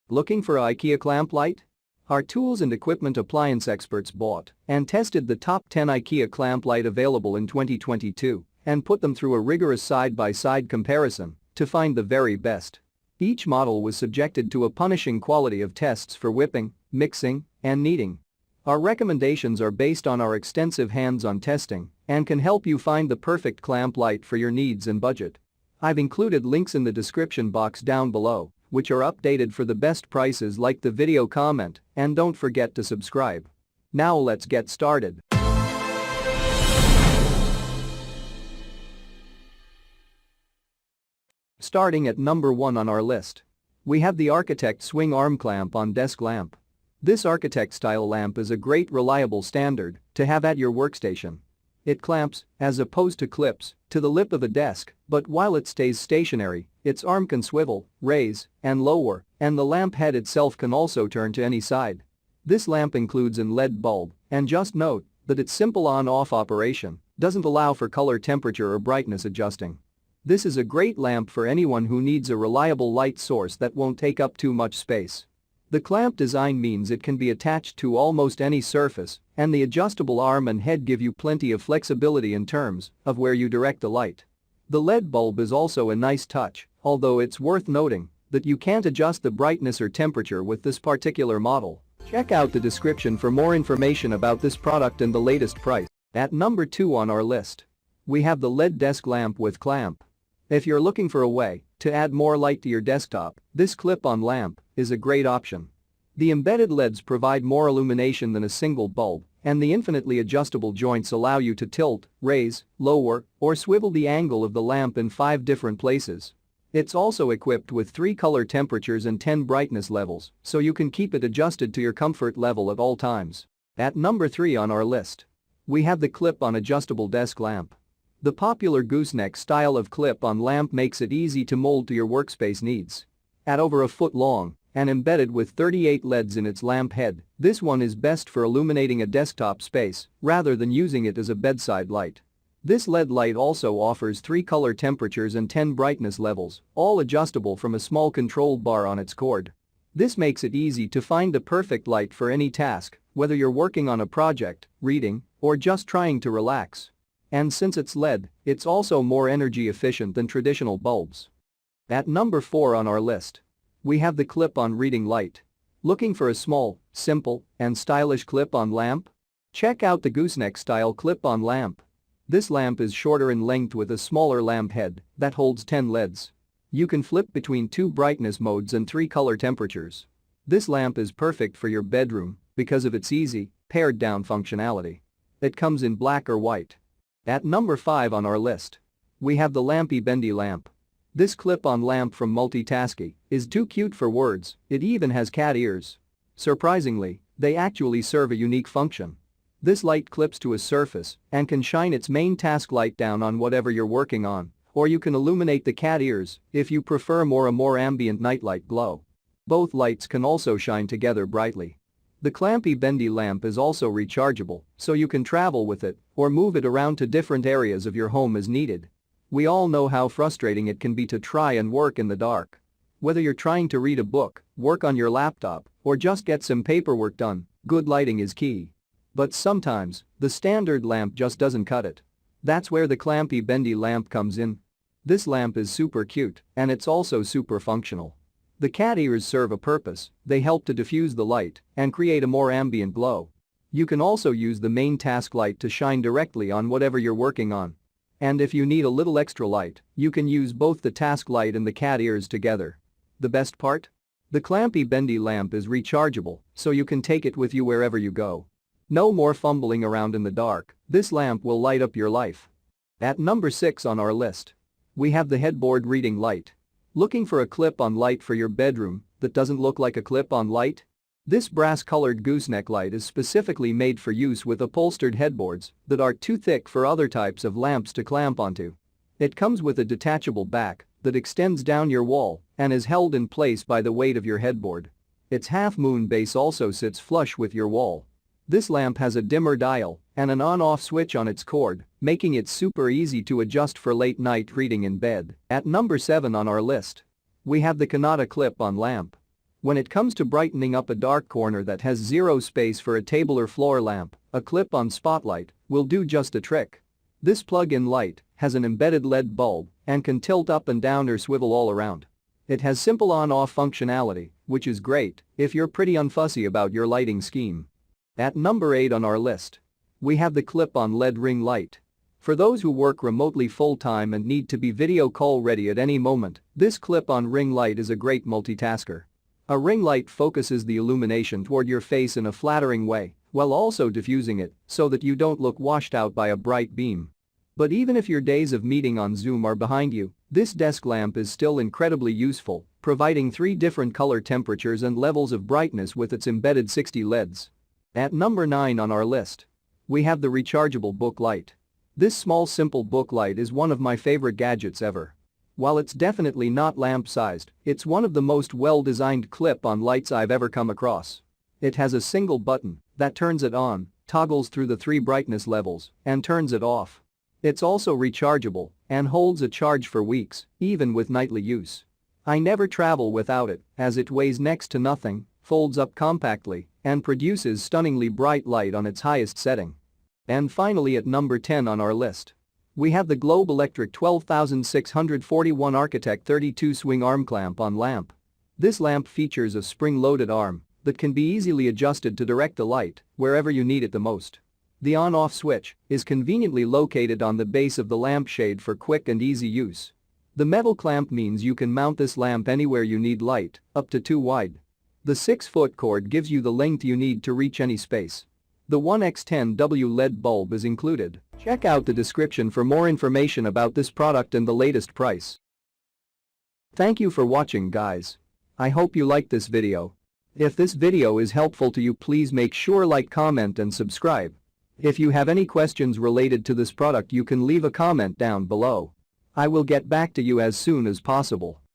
Looking for IKEA Clamp Light? Our tools and equipment appliance experts bought and tested the top 10 IKEA Clamp Light available in 2022 and put them through a rigorous side-by-side comparison to find the very best. Each model was subjected to a punishing quality of tests for whipping, mixing, and kneading. Our recommendations are based on our extensive hands-on testing and can help you find the perfect clamp light for your needs and budget. I've included links in the description box down below, which are updated for the best prices. Like the video, comment, and don't forget to subscribe. Now let's get started. Starting at number 1 on our list, we have the Architect Swing Arm Clamp on Desk Lamp. This Architect-style lamp is a great reliable standard to have at your workstation. It clamps, as opposed to clips, to the lip of a desk, but while it stays stationary, its arm can swivel, raise, and lower, and the lamp head itself can also turn to any side. This lamp includes an LED bulb, and just note that its simple on-off operation doesn't allow for color, temperature, or brightness adjusting. This is a great lamp for anyone who needs a reliable light source that won't take up too much space. The clamp design means it can be attached to almost any surface, and the adjustable arm and head give you plenty of flexibility in terms of where you direct the light. The LED bulb is also a nice touch, although it's worth noting that you can't adjust the brightness or temperature with this particular model. Check out the description for more information about this product and the latest price. At number 2 on our list, we have the LED desk lamp with clamp. If you're looking for a way to add more light to your desktop, this clip-on lamp is a great option. The embedded LEDs provide more illumination than a single bulb, and the infinitely adjustable joints allow you to tilt, raise, lower, or swivel the angle of the lamp in 5 different places. It's also equipped with 3 color temperatures and 10 brightness levels, so you can keep it adjusted to your comfort level at all times. At number 3 on our list, we have the clip-on adjustable desk lamp. The popular gooseneck style of clip-on lamp makes it easy to mold to your workspace needs. At over a foot long and embedded with 38 LEDs in its lamp head, this one is best for illuminating a desktop space rather than using it as a bedside light. This LED light also offers 3 color temperatures and 10 brightness levels, all adjustable from a small control bar on its cord. This makes it easy to find the perfect light for any task, whether you're working on a project, reading, or just trying to relax. And since it's LED, it's also more energy efficient than traditional bulbs. At number 4 on our list, we have the clip-on reading light. Looking for a small, simple, and stylish clip-on lamp? Check out the gooseneck style clip-on lamp. This lamp is shorter in length with a smaller lamp head that holds 10 LEDs. You can flip between 2 brightness modes and 3 color temperatures. This lamp is perfect for your bedroom because of its easy, pared-down functionality. It comes in black or white. At number 5 on our list, we have the Lampy Bendy lamp. This clip-on lamp from Multitasky is too cute for words, it even has cat ears. Surprisingly, they actually serve a unique function. This light clips to a surface and can shine its main task light down on whatever you're working on, or you can illuminate the cat ears if you prefer a more ambient nightlight glow. Both lights can also shine together brightly. The Lampy Bendy lamp is also rechargeable, so you can travel with it or move it around to different areas of your home as needed. We all know how frustrating it can be to try and work in the dark. Whether you're trying to read a book, work on your laptop, or just get some paperwork done, good lighting is key. But sometimes, the standard lamp just doesn't cut it. That's where the Lampy Bendy lamp comes in. This lamp is super cute, and it's also super functional. The cat ears serve a purpose, they help to diffuse the light and create a more ambient glow. You can also use the main task light to shine directly on whatever you're working on. And if you need a little extra light, you can use both the task light and the cat ears together. The best part? The Lampy Bendy lamp is rechargeable, so you can take it with you wherever you go. No more fumbling around in the dark, this lamp will light up your life. At number 6 on our list, we have the headboard reading light. Looking for a clip-on light for your bedroom that doesn't look like a clip-on light? This brass-colored gooseneck light is specifically made for use with upholstered headboards that are too thick for other types of lamps to clamp onto. It comes with a detachable back that extends down your wall and is held in place by the weight of your headboard. Its half-moon base also sits flush with your wall. This lamp has a dimmer dial and an on-off switch on its cord, making it super easy to adjust for late-night reading in bed. At number 7 on our list, we have the Kanata clip-on lamp. When it comes to brightening up a dark corner that has zero space for a table or floor lamp, a clip-on spotlight will do just the trick. This plug-in light has an embedded LED bulb and can tilt up and down or swivel all around. It has simple on-off functionality, which is great if you're pretty unfussy about your lighting scheme. At number 8 on our list, we have the clip-on LED ring light. For those who work remotely full-time and need to be video call ready at any moment, this clip-on ring light is a great multitasker. A ring light focuses the illumination toward your face in a flattering way, while also diffusing it so that you don't look washed out by a bright beam. But even if your days of meeting on Zoom are behind you, this desk lamp is still incredibly useful, providing 3 different color temperatures and levels of brightness with its embedded 60 LEDs. At number 9 on our list, we have the rechargeable book light. This small simple book light is one of my favorite gadgets ever. While it's definitely not lamp-sized, it's one of the most well-designed clip-on lights I've ever come across. It has a single button that turns it on, toggles through the 3 brightness levels, and turns it off. It's also rechargeable and holds a charge for weeks, even with nightly use. I never travel without it, as it weighs next to nothing, folds up compactly, and produces stunningly bright light on its highest setting. And finally at number 10 on our list, we have the Globe Electric 12641 Architect 32 swing arm clamp on lamp. This lamp features a spring-loaded arm that can be easily adjusted to direct the light wherever you need it the most. The on-off switch is conveniently located on the base of the lampshade for quick and easy use. The metal clamp means you can mount this lamp anywhere you need light, up to 2 wide. The 6-foot cord gives you the length you need to reach any space. The 1x10W LED bulb is included. Check out the description for more information about this product and the latest price. Thank you for watching, guys. I hope you liked this video. If this video is helpful to you, please make sure like, comment and subscribe. If you have any questions related to this product, you can leave a comment down below. I will get back to you as soon as possible.